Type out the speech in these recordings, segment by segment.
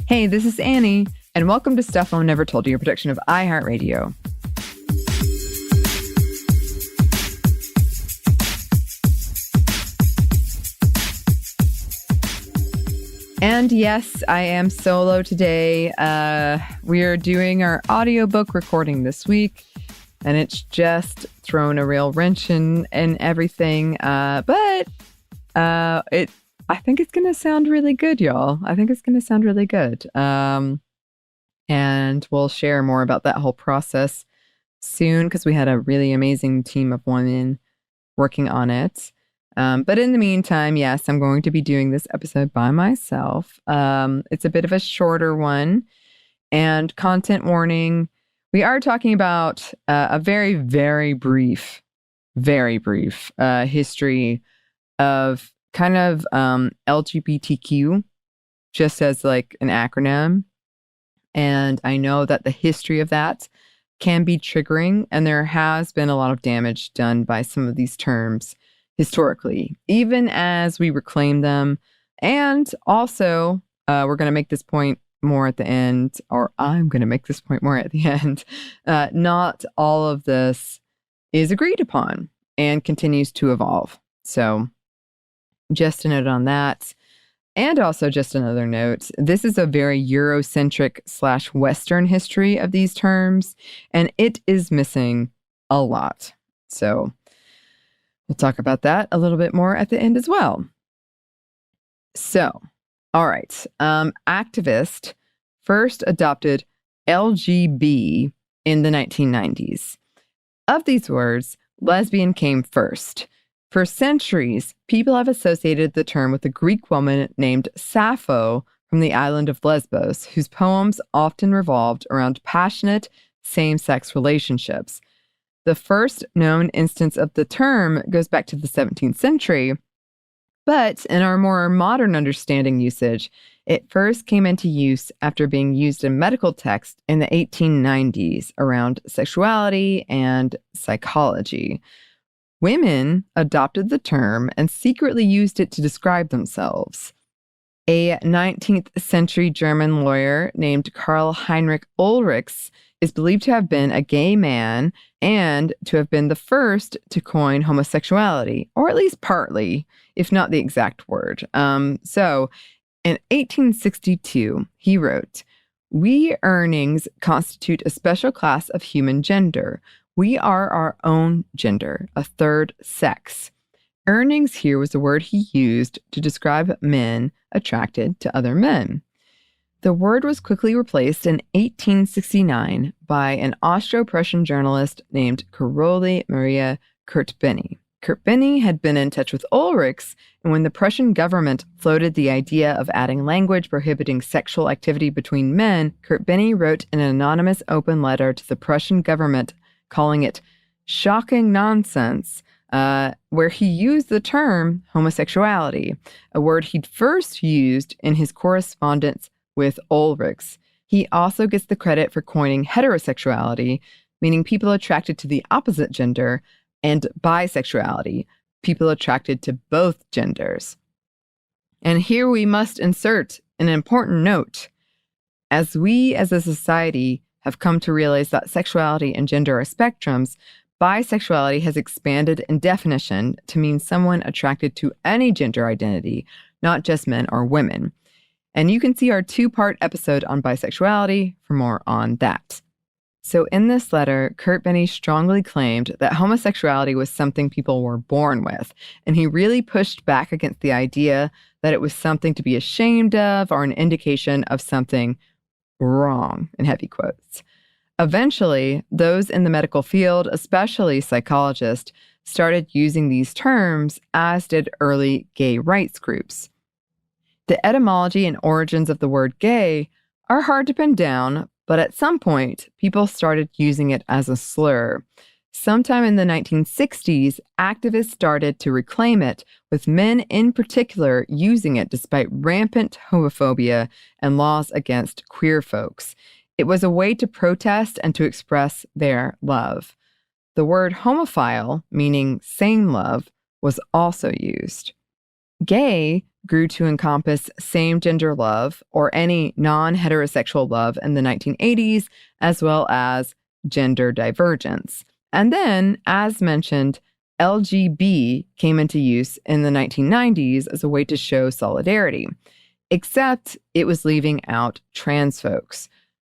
Hey, this is Anney, and welcome to Stuff Mom Never Told You, a production of iHeartRadio. And yes, I am solo today. We are doing our audiobook recording this week, and it's just thrown a real wrench in everything. But I think it's going to sound really good, y'all. I think it's going to sound really good. And we'll share more about that whole process soon because we had a really amazing team of women working on it. But in the meantime, yes, I'm going to be doing this episode by myself. It's a bit of a shorter one. And content warning, we are talking about a very, very brief history of kind of LGBTQ, just as like an acronym. And I know that the history of that can be triggering, and there has been a lot of damage done by some of these terms historically, even as we reclaim them. And also, we're going to make this point more at the end, or I'm going to make this point more at the end. Not all of this is agreed upon and continues to evolve. So just a note on that. And also just another note, this is a very Eurocentric / Western history of these terms, and it is missing a lot. So we'll talk about that a little bit more at the end as well. So, all right. Activist first adopted LGB in the 1990s. Of these words, lesbian came first. For centuries, people have associated the term with a Greek woman named Sappho from the island of Lesbos, whose poems often revolved around passionate same-sex relationships. The first known instance of the term goes back to the 17th century, but in our more modern understanding usage, it first came into use after being used in medical texts in the 1890s around sexuality and psychology. Women adopted the term and secretly used it to describe themselves. A 19th century German lawyer named Karl Heinrich Ulrichs is believed to have been a gay man and to have been the first to coin homosexuality, or at least partly, if not the exact word. So in 1862, he wrote, "We Urnings constitute a special class of human gender. We are our own gender, a third sex." Urnings here was the word he used to describe men attracted to other men. The word was quickly replaced in 1869 by an Austro-Prussian journalist named Caroline Maria Kurtbenny. Kurtbenny had been in touch with Ulrichs, and when the Prussian government floated the idea of adding language prohibiting sexual activity between men, Kurtbenny wrote an anonymous open letter to the Prussian government calling it shocking nonsense, where he used the term homosexuality, a word he'd first used in his correspondence with Ulrichs. He also gets the credit for coining heterosexuality, meaning people attracted to the opposite gender, and bisexuality, people attracted to both genders. And here we must insert an important note. As we as a society have come to realize that sexuality and gender are spectrums, bisexuality has expanded in definition to mean someone attracted to any gender identity, not just men or women. And you can see our 2-part episode on bisexuality for more on that. So in this letter, Kurtbenny strongly claimed that homosexuality was something people were born with, and he really pushed back against the idea that it was something to be ashamed of or an indication of something wrong, in heavy quotes. Eventually, those in the medical field, especially psychologists, started using these terms, as did early gay rights groups. The etymology and origins of the word gay are hard to pin down, but at some point, people started using it as a slur. Sometime in the 1960s, activists started to reclaim it, with men in particular using it despite rampant homophobia and laws against queer folks. It was a way to protest and to express their love. The word homophile, meaning same love, was also used. Gay grew to encompass same-gender love or any non-heterosexual love in the 1980s, as well as gender divergence. And then, as mentioned, LGB came into use in the 1990s as a way to show solidarity, except it was leaving out trans folks.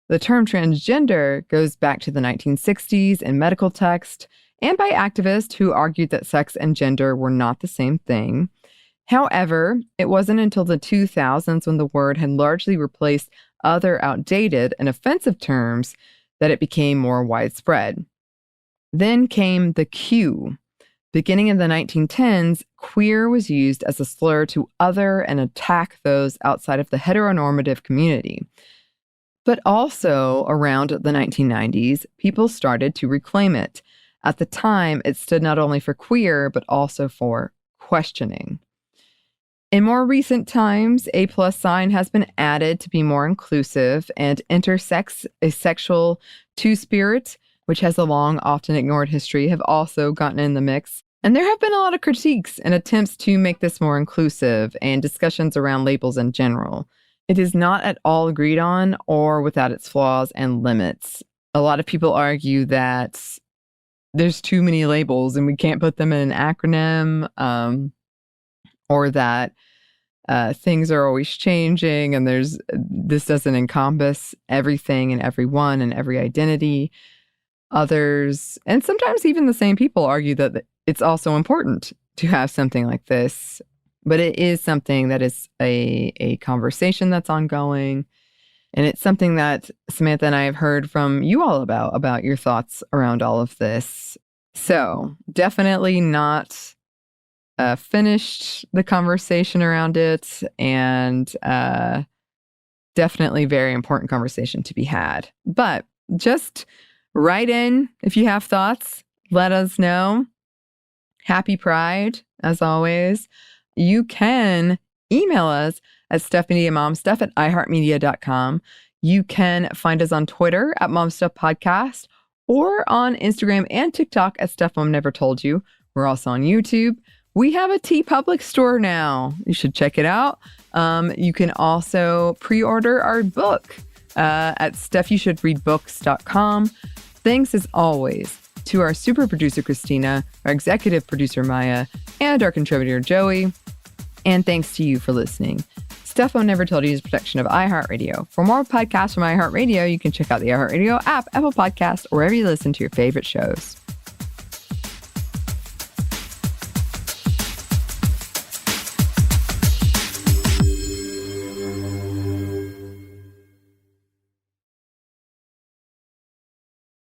The term transgender goes back to the 1960s in medical text and by activists who argued that sex and gender were not the same thing. However, it wasn't until the 2000s when the word had largely replaced other outdated and offensive terms that it became more widespread. Then came the Q. Beginning in the 1910s, queer was used as a slur to other and attack those outside of the heteronormative community. But also around the 1990s, people started to reclaim it. At the time, it stood not only for queer, but also for questioning. In more recent times, a plus sign has been added to be more inclusive, and intersex, a sexual two-spirit, which has a long, often ignored history, have also gotten in the mix. And there have been a lot of critiques and attempts to make this more inclusive and discussions around labels in general. It is not at all agreed on or without its flaws and limits. A lot of people argue that there's too many labels and we can't put them in an acronym, or that things are always changing and this doesn't encompass everything and everyone and every identity. Others, and sometimes even the same people, argue that it's also important to have something like this. But it is something that is a conversation that's ongoing. And it's something that Samantha and I have heard from you all about your thoughts around all of this. So definitely not finished the conversation around it, and definitely very important conversation to be had. But just write in if you have thoughts. Let us know. Happy Pride, as always. You can email us at stuffmediamomstuff@iheartmedia.com. You can find us on Twitter at momstuffpodcast or on Instagram and TikTok at Stuff Mom Never Told You. We're also on YouTube. We have a TeePublic store now. You should check it out. You can also pre-order our book at stuffyoushouldreadbooks.com. Thanks as always to our super producer, Christina, our executive producer, Maya, and our contributor, Joey. And thanks to you for listening. Stuff Mom Never Told You is a production of iHeartRadio. For more podcasts from iHeartRadio, you can check out the iHeartRadio app, Apple Podcasts, or wherever you listen to your favorite shows.